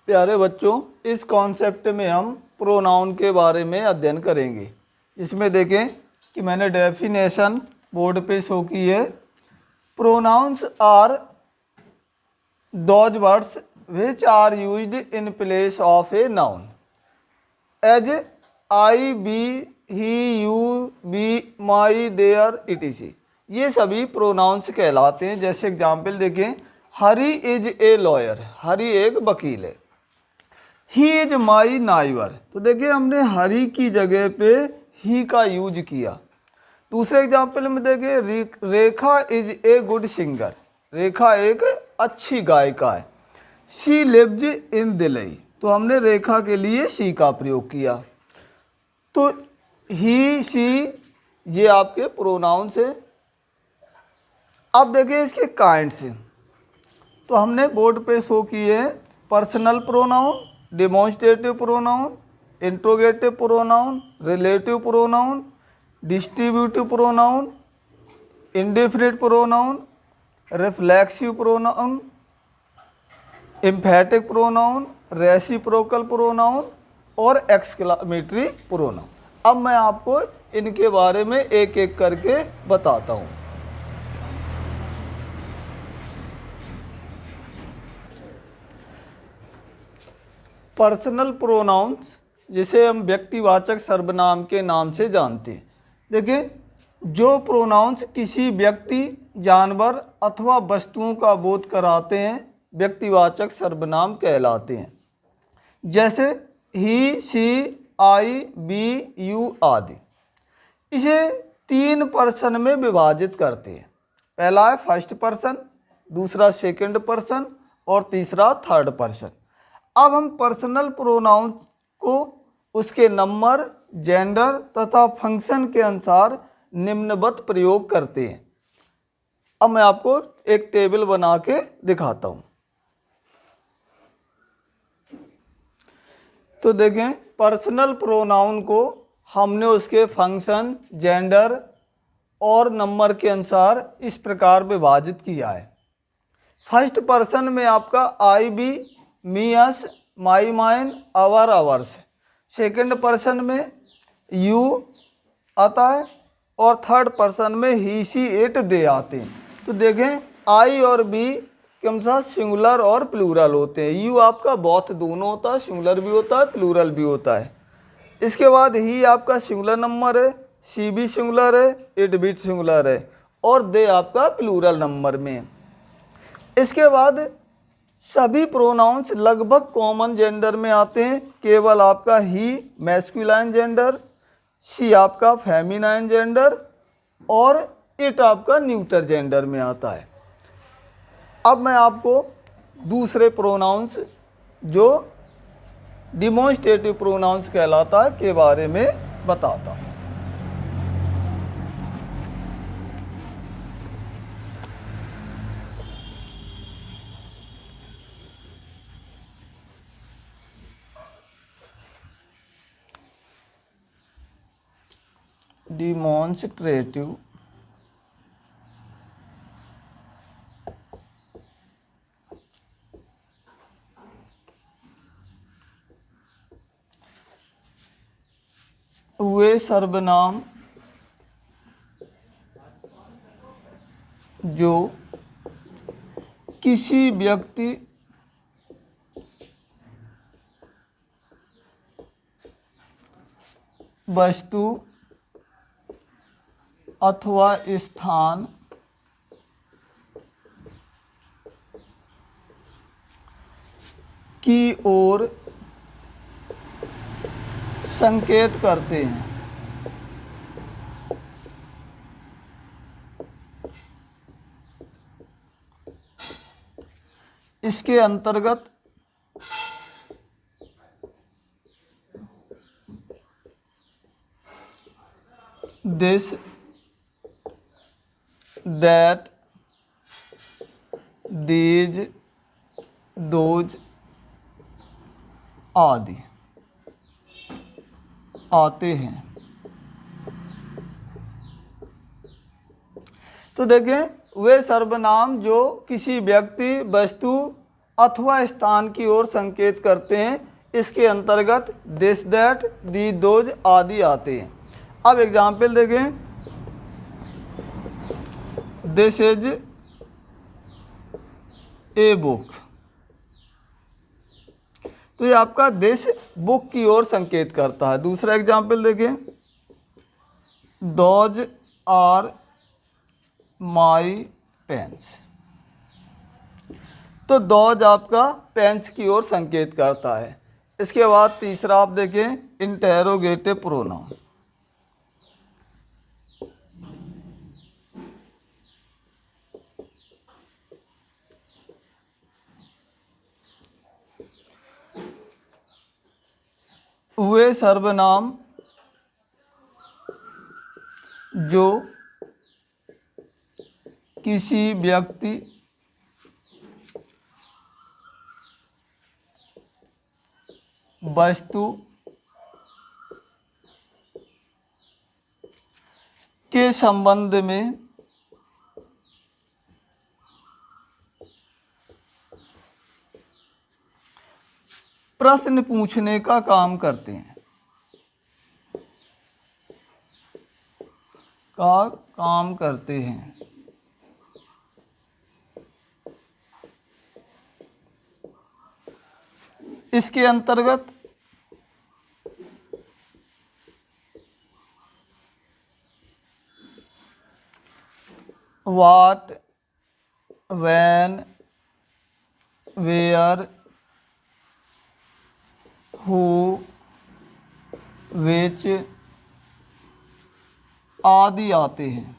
प्यारे बच्चों, इस कॉन्सेप्ट में हम प्रोनाउन के बारे में अध्ययन करेंगे। इसमें देखें कि मैंने डेफिनेशन बोर्ड पे शो की है। Pronouns are those words which are used in place of a noun as I, we, he, you, we, my, their, etc. ये सभी प्रोनाउंस कहलाते हैं। जैसे एग्जाम्पल देखें, हरी इज ए लॉयर, हरी एक वकील है। ही इज माई नाइबर, तो देखिए हमने हरी की जगह पे ही का यूज किया। दूसरे एग्जाम्पल में देखिए, रेखा इज ए गुड सिंगर, रेखा एक अच्छी गायिका है। शी लिव्स इन दिल्ली, तो हमने रेखा के लिए शी का प्रयोग किया। तो ही, शी, ये आपके प्रोनाउंस है। अब देखिए इसके काइंड्स, तो हमने बोर्ड पे शो किए हैं। Personal pronoun, demonstrative pronoun, interrogative pronoun, relative pronoun, distributive pronoun, indefinite pronoun, reflexive pronoun, emphatic pronoun, reciprocal pronoun और एक्सक्लेमेटरी प्रोनाउन। अब मैं आपको इनके बारे में एक एक करके बताता हूँ। पर्सनल प्रोनाउंस, जिसे हम व्यक्तिवाचक सर्वनाम के नाम से जानते हैं। देखिए, जो प्रोनाउंस किसी व्यक्ति, जानवर अथवा वस्तुओं का बोध कराते हैं, व्यक्तिवाचक सर्वनाम कहलाते हैं। जैसे ही, शी, आई, बी, यू आदि। इसे 3 पर्सन में विभाजित करते हैं। पहला है फर्स्ट पर्सन, दूसरा सेकंड पर्सन और तीसरा थर्ड पर्सन। अब हम पर्सनल प्रोनाउन को उसके नंबर, जेंडर तथा फंक्शन के अनुसार निम्नवत प्रयोग करते हैं। अब मैं आपको एक टेबल बना के दिखाता हूं। तो देखें, पर्सनल प्रोनाउन को हमने उसके फंक्शन, जेंडर और नंबर के अनुसार इस प्रकार विभाजित किया है। फर्स्ट पर्सन में आपका I, we, me, us, my, mine, our, ours. Second person में यू आता है और थर्ड पर्सन में ही, शी, इट, दे आते हैं। तो देखें, आई और बी के अनुसार सिंगुलर और प्लूरल होते हैं। यू आपका बोथ दोनों होता है, सिंगुलर भी होता है, प्लूरल भी होता है। इसके बाद ही आपका सिंगुलर नंबर है, शी भी सिंगुलर है, इट भी सिंगुलर है और दे आपका प्लूरल नंबर में है। इसके बाद सभी प्रोनाउंस लगभग कॉमन जेंडर में आते हैं। केवल आपका ही मैस्कुलाइन जेंडर, शी आपका फेमिनाइन जेंडर और इट आपका न्यूटर जेंडर में आता है। अब मैं आपको दूसरे प्रोनाउंस, जो डिमॉन्स्ट्रेटिव प्रोनाउंस कहलाता है, के बारे में बताता हूँ। डिमॉन्स्ट्रेटिव वे सर्वनाम जो किसी व्यक्ति, वस्तु अथवा स्थान की ओर संकेत करते हैं। इसके अंतर्गत दिस, दैट, दीज, दोज आदि आते हैं। तो देखें, वे सर्वनाम जो किसी व्यक्ति, वस्तु अथवा स्थान की ओर संकेत करते हैं। इसके अंतर्गत दिस, दैट, दी, दोज आदि आते हैं। अब एग्जाम्पल देखें, दिस इज ए बुक, तो ये आपका दिस बुक की ओर संकेत करता है। दूसरा एग्जाम्पल देखें, दोज आर माई पेन्स, तो दोज आपका पेन्स की ओर संकेत करता है। इसके बाद तीसरा आप देखें, इंटेरोगेटिव प्रोनाउन। वे सर्वनाम जो किसी व्यक्ति, वस्तु के संबंध में प्रश्न पूछने का काम करते हैं, इसके अंतर्गत व्हाट, व्हेन, वेयर, हु, विच आदि आते हैं।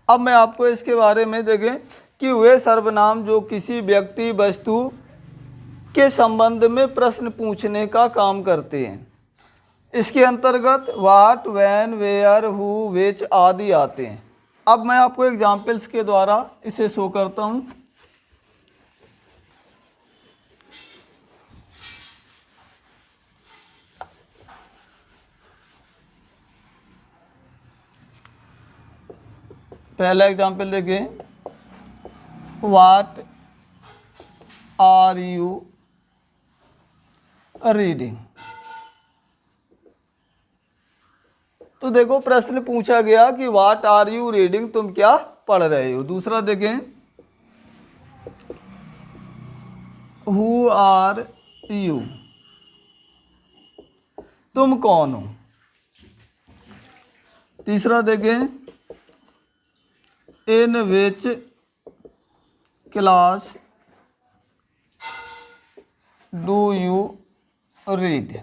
अब मैं आपको इसके बारे में देखें कि वे सर्वनाम जो किसी व्यक्ति, वस्तु के संबंध में प्रश्न पूछने का काम करते हैं, इसके अंतर्गत व्हाट, व्हेन, वेयर, हु, विच आदि आते हैं। अब मैं आपको एग्जाम्पल्स के द्वारा इसे शो करता हूं। पहला एग्जाम्पल देखें, व्हाट आर यू रीडिंग, तो देखो प्रश्न पूछा गया कि व्हाट आर यू रीडिंग, तुम क्या पढ़ रहे हो। दूसरा देखें, हु आर यू, तुम कौन हो। तीसरा देखें, in which class do you read,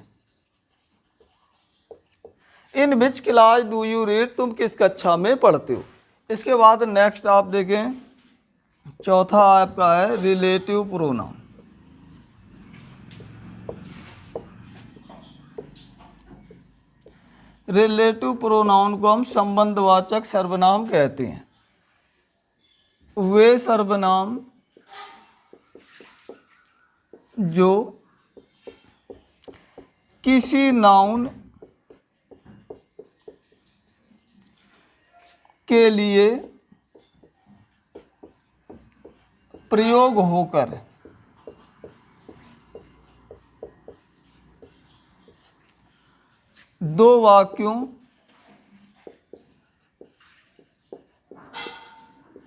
in which class do you read, तुम किस कक्षा में पढ़ते हो। इसके बाद नेक्स्ट आप देखें, चौथा आपका है रिलेटिव प्रोनाउन। रिलेटिव प्रोनाउन को हम संबंधवाचक सर्वनाम कहते हैं। वे सर्वनाम जो किसी नाउन के लिए प्रयोग होकर दो वाक्यों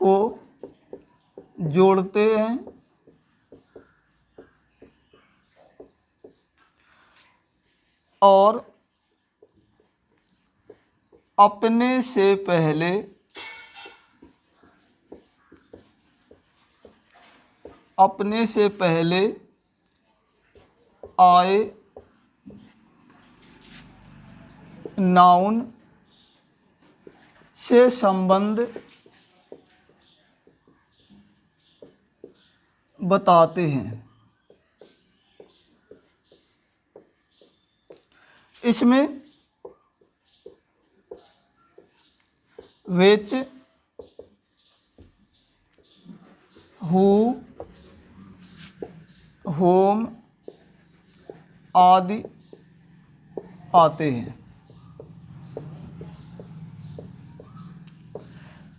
को जोड़ते हैं और अपने से पहले आए नाउन से संबंध बताते हैं। इसमें विच, हु, होम आदि आते हैं।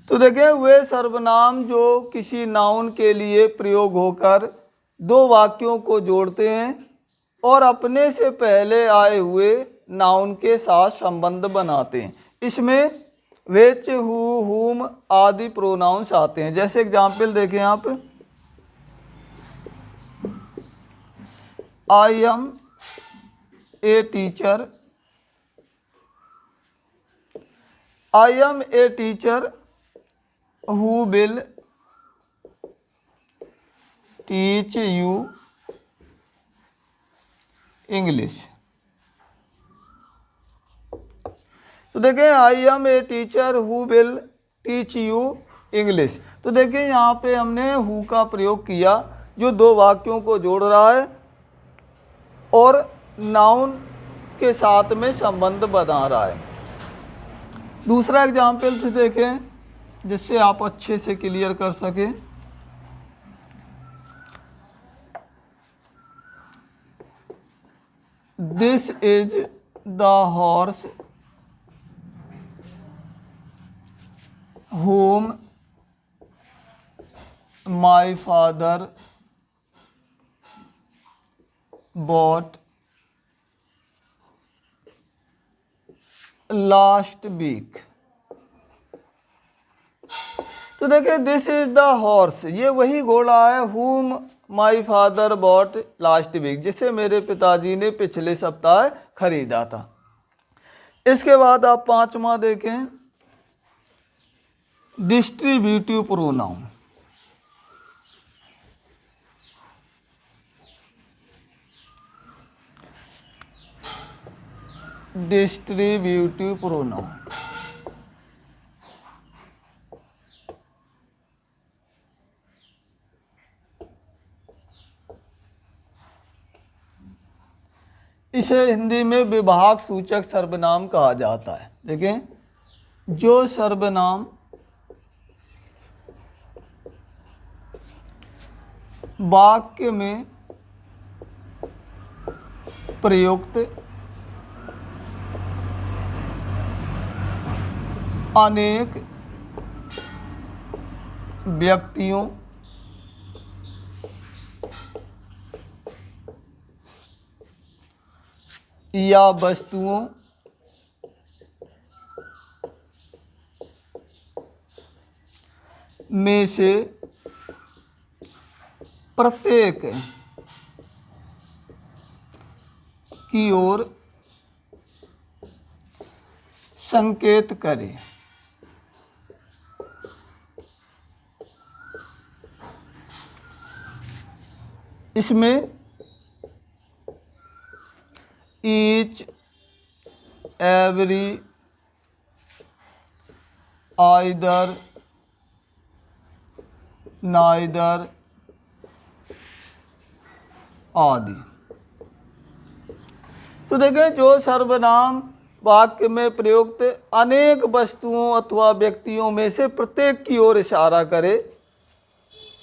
तो देखिए वे सर्वनाम जो किसी नाउन के लिए प्रयोग होकर दो वाक्यों को जोड़ते हैं और अपने से पहले आए हुए नाउन के साथ संबंध बनाते हैं। इसमें which, who, whom आदि प्रोनाउंस आते हैं। जैसे एग्जाम्पल देखें आप, I am a teacher, I am a teacher who will teach you English. तो देखें I am a teacher who will teach you English. तो देखें यहाँ पे हमने हु का प्रयोग किया जो दो वाक्यों को जोड़ रहा है और नाउन के साथ में संबंध बना रहा है। दूसरा एग्जाम्पल से देखें जिससे आप अच्छे से क्लियर कर सकें। This is the horse whom my father bought last week। तो देखिए दिस इज द हॉर्स, ये वही घोड़ा है whom my father bought last week, जिसे मेरे पिताजी ने पिछले सप्ताह खरीदा था। इसके बाद आप पांचवा देखें, डिस्ट्रीब्यूटिव प्रोनाउन। डिस्ट्रीब्यूटिव प्रोनाउन इसे हिंदी में विभाग सूचक सर्वनाम कहा जाता है। देखें जो सर्वनाम वाक्य में प्रयुक्त अनेक व्यक्तियों या वस्तुओं में से प्रत्येक की ओर संकेत करें। इसमें ईच, एवरी, आइदर, नाइदर आदि। तो देखें जो सर्वनाम वाक्य में प्रयुक्त अनेक वस्तुओं अथवा व्यक्तियों में से प्रत्येक की ओर इशारा करे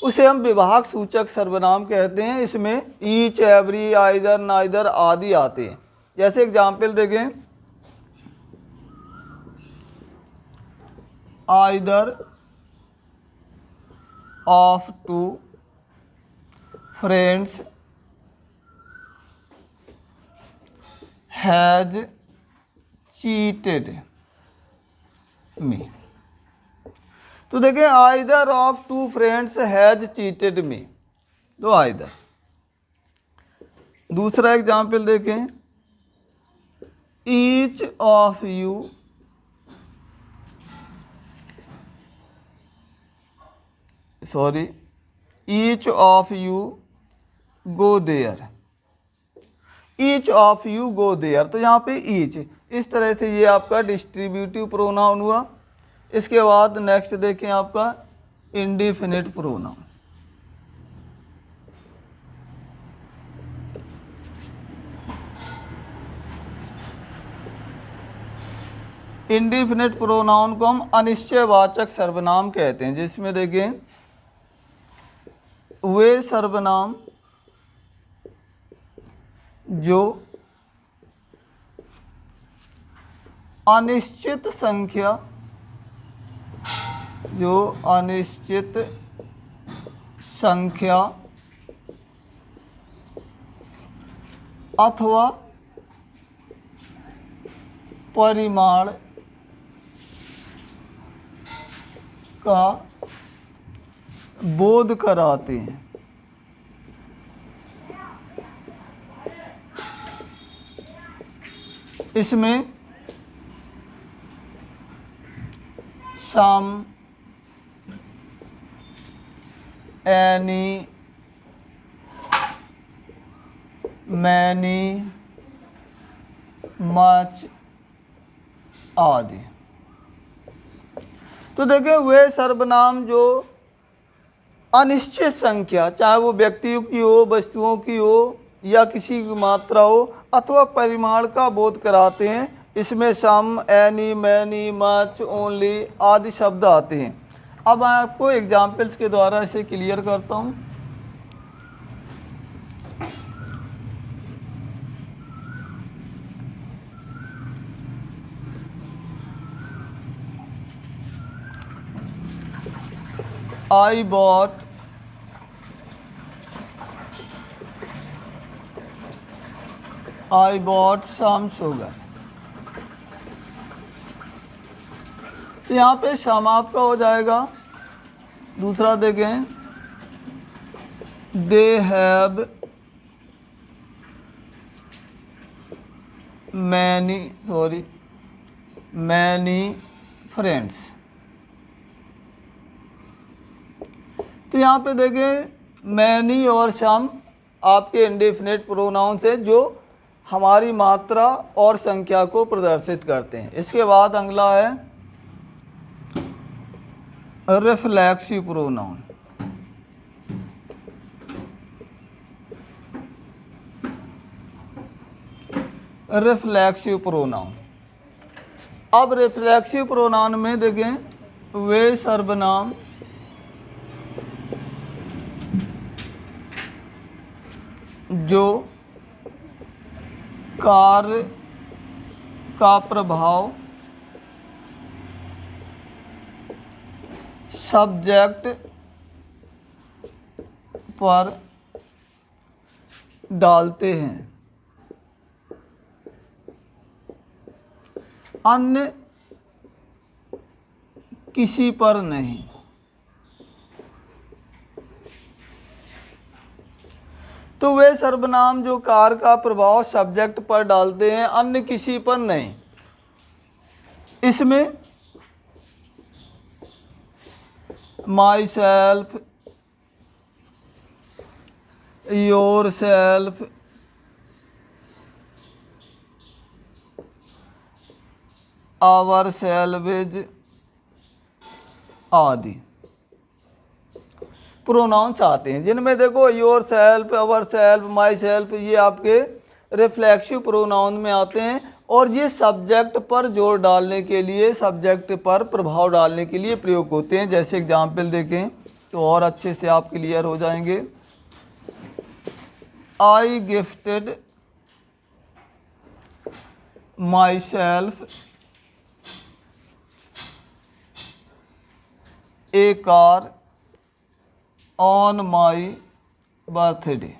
उसे हम विभाग सूचक सर्वनाम कहते हैं। इसमें ईच, एवरी, आइदर, नाइदर आदि आते हैं। जैसे एग्जाम्पल देखें, either of two friends has cheated me. तो देखें either of two friends has cheated me, तो आइदर। दूसरा एग्जाम्पल देखें, each of you each of you go there, each of you go there. तो यहाँ पे ईच, इस तरह से ये आपका डिस्ट्रीब्यूटिव प्रोनाउन हुआ। इसके बाद नेक्स्ट देखें आपका इंडिफिनिट प्रोनाउन। इंडिफिनिट प्रोनाउन को हम अनिश्चयवाचक सर्वनाम कहते हैं, जिसमें देखें वे सर्वनाम जो अनिश्चित संख्या जो अनिश्चित संख्या अथवा परिमाण का बोध कराते हैं। इसमें सम, एनी, मैनी, मच आदि। तो देखें वे सर्वनाम जो अनिश्चित संख्या, चाहे वो व्यक्तियों की हो, वस्तुओं की हो या किसी की मात्रा हो अथवा परिमाण का बोध कराते हैं। इसमें सम, एनी, मैनी, मच, ओनली आदि शब्द आते हैं। अब मैं आपको एग्जाम्पल्स के द्वारा इसे क्लियर करता हूँ। I bought some sugar। तो यहाँ पे सम आपका हो जाएगा। दूसरा देखें, दे हैव मैनी फ्रेंड्स। तो यहाँ पे देखें मैनी और सम आपके इंडेफिनेट प्रोनाउंस है जो हमारी मात्रा और संख्या को प्रदर्शित करते हैं। इसके बाद अगला है रिफ्लेक्सिव प्रोनाउन। रिफ्लेक्सिव प्रोनाउन, अब रिफ्लेक्सिव प्रोनाउन में देखें वे सर्वनाम जो कार्य का प्रभाव सब्जेक्ट पर डालते हैं, अन्य किसी पर नहीं। तो वे सर्वनाम जो कार्य का प्रभाव सब्जेक्ट पर डालते हैं, अन्य किसी पर नहीं। इसमें myself, yourself, ourselves आदि प्रोनाउंस आते हैं, जिनमें देखो yourself, ourself, myself ये आपके रिफ्लेक्सिव प्रोनाउन में आते हैं और ये सब्जेक्ट पर जोर डालने के लिए, सब्जेक्ट पर प्रभाव डालने के लिए प्रयोग होते हैं। जैसे एग्जाम्पल देखें तो और अच्छे से आप क्लियर हो जाएंगे। I gifted myself a car on my birthday.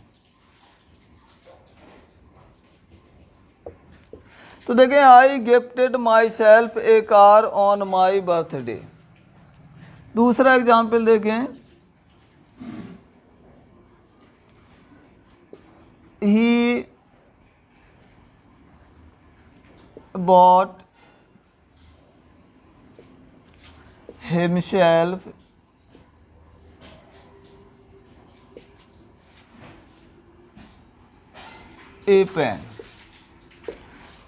तो देखें I gifted myself a car on my birthday. दूसरा एग्जाम्पल देखें, he bought himself a pen.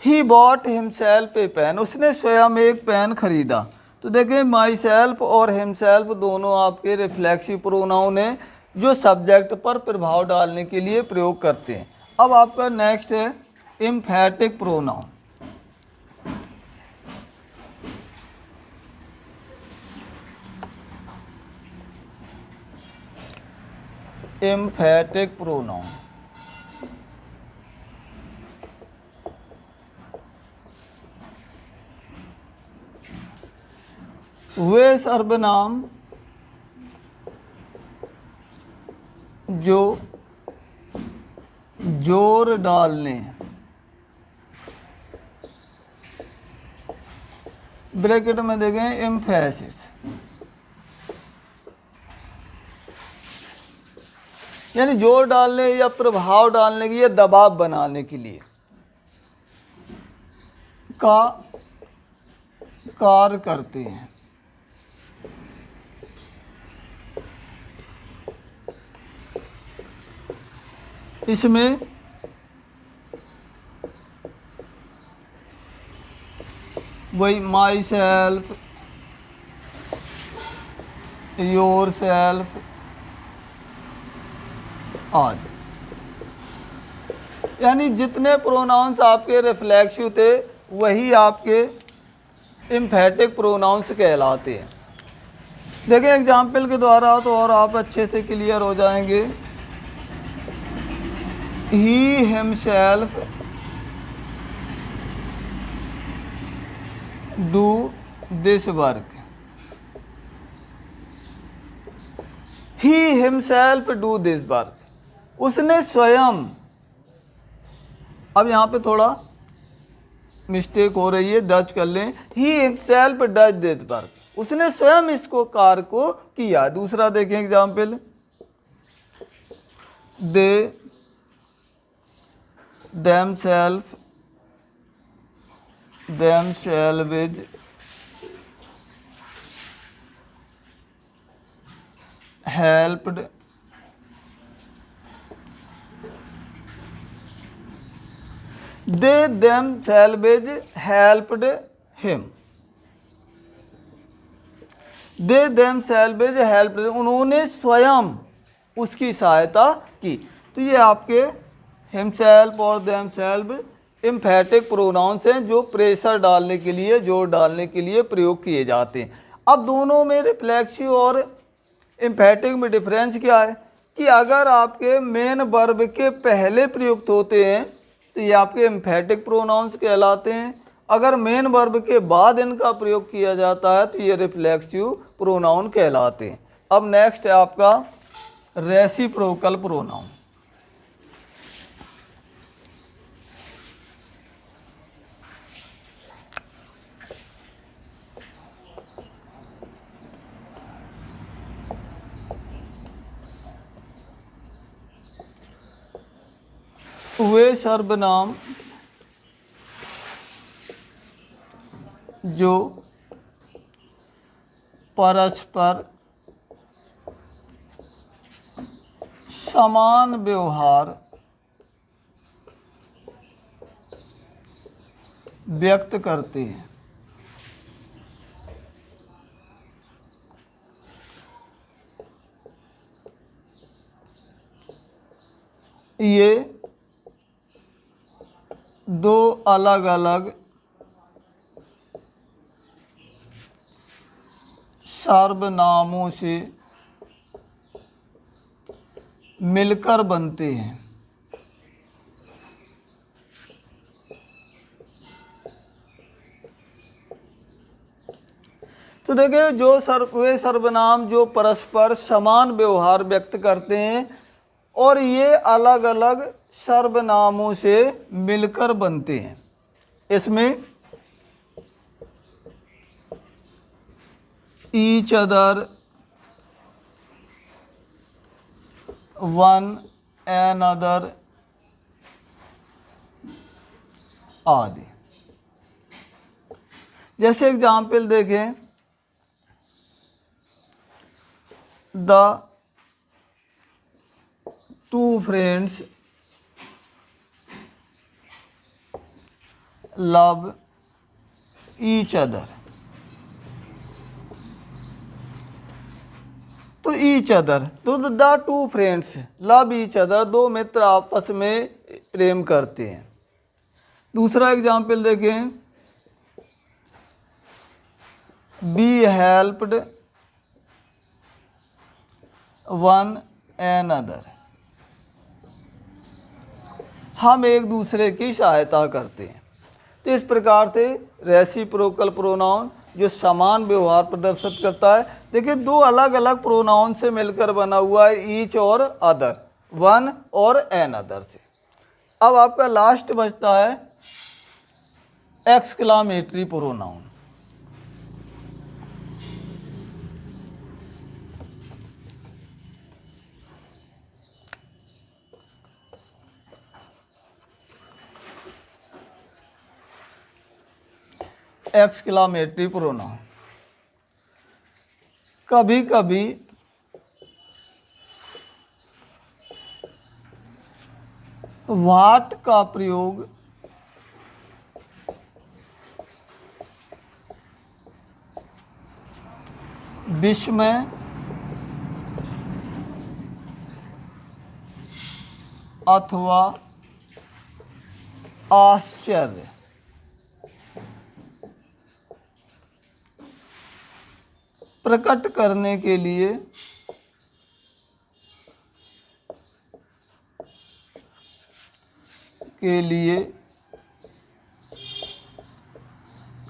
He bought himself a pen, उसने स्वयं एक पेन खरीदा। तो देखें माई सेल्फ और हिमसेल्फ दोनों आपके रिफ्लेक्सिव प्रोनाउन हैं जो सब्जेक्ट पर प्रभाव डालने के लिए प्रयोग करते हैं। अब आपका नेक्स्ट है एम्फैटिक प्रोनाउन। एम्फैटिक प्रोनाउन, वे सर्वनाम जो जोर डालने, ब्रैकेट में देखें एम्फेसिस, यानी जोर डालने या प्रभाव डालने की या दबाव बनाने के लिए का कार्य करते हैं। इसमें वही माई सेल्फ, योर सेल्फ आदि, यानी जितने प्रोनाउंस आपके रिफ्लेक्सिव थे वही आपके एम्फेटिक प्रोनाउंस कहलाते हैं। देखें एग्जाम्पल के द्वारा तो और आप अच्छे से क्लियर हो जाएंगे। He himself do this work, he himself do this work, उसने स्वयं, अब यहाँ पे थोड़ा मिस्टेक हो रही है, दर्ज कर लें, he himself does this work, उसने स्वयं इसको कार्य को किया। दूसरा देखें example, they themselves helped they themselves helped him, they themselves helped, उन्होंने स्वयं उसकी सहायता की। तो ये आपके हिमसेल्फ और देमसेल्फ एम्फेटिक प्रोनाउंस हैं जो प्रेशर डालने के लिए, जोर डालने के लिए प्रयोग किए जाते हैं। अब दोनों में रिफ्लेक्सिव और एम्फेटिक में डिफरेंस क्या है कि अगर आपके मेन वर्ब के पहले प्रयुक्त होते हैं तो ये आपके एम्फेटिक प्रोनाउंस कहलाते हैं, अगर मेन वर्ब के बाद इनका प्रयोग किया जाता है तो ये रिफ्लेक्सिव प्रोनाउन कहलाते हैं। अब नेक्स्ट है आपका रेसिप्रोकल प्रोनाउन। वे सर्वनाम जो परस्पर समान व्यवहार व्यक्त करते हैं, ये दो अलग अलग सर्वनामों से मिलकर बनते हैं। तो देखिए वे सर्वनाम जो परस्पर समान व्यवहार व्यक्त करते हैं और ये अलग अलग सर्वनामों से मिलकर बनते हैं। इसमें each other, one another आदि। जैसे एग्जाम्पल देखें, the two friends love each other. तो ईच अदर, तो the two friends love each other, दो मित्र आपस में प्रेम करते हैं। दूसरा एग्जाम्पल देखें, we helped one another, हम एक दूसरे की सहायता करते हैं। तो इस प्रकार से रेसिप्रोकल प्रोनाउन जो समान व्यवहार प्रदर्शित करता है। देखिए दो अलग अलग प्रोनाउन से मिलकर बना हुआ है, ईच और अदर, वन और एन अदर से। अब आपका लास्ट बचता है एक्सक्लामेटरी प्रोनाउन। एक्सक्लामेटरी प्रोनाउन कभी कभी व्हाट का प्रयोग विस्मय अथवा आश्चर्य प्रकट करने के लिए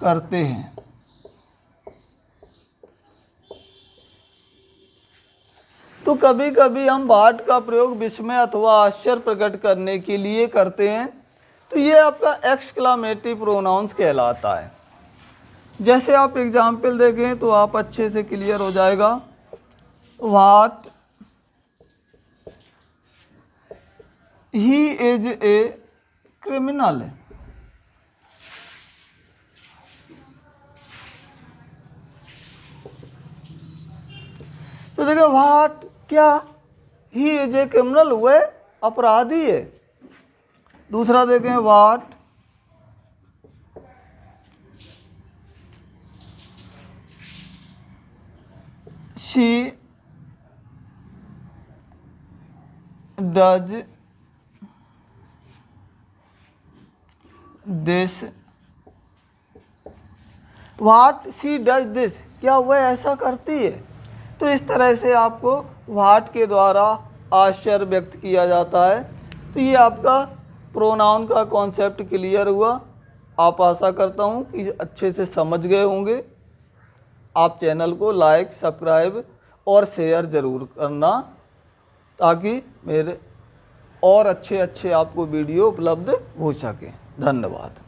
करते हैं। तो कभी कभी हम व्हाट का प्रयोग विस्मय अथवा आश्चर्य प्रकट करने के लिए करते हैं, तो ये आपका एक्सक्लामेटरी प्रोनाउंस कहलाता है। जैसे आप एग्जाम्पल देखें तो आप अच्छे से क्लियर हो जाएगा। What he is a criminal. तो देखिए व्हाट क्या, ही इज ए क्रिमिनल, हुए अपराधी है। दूसरा देखें what she does this. What she does this, क्या वह ऐसा करती है। तो इस तरह से आपको व्हाट के द्वारा आश्चर्य व्यक्त किया जाता है। तो ये आपका प्रोनाउन का कॉन्सेप्ट क्लियर हुआ। आप आशा करता हूँ कि अच्छे से समझ गए होंगे। आप चैनल को लाइक, सब्सक्राइब और शेयर ज़रूर करना, ताकि मेरे और अच्छे आपको वीडियो उपलब्ध हो सके। धन्यवाद।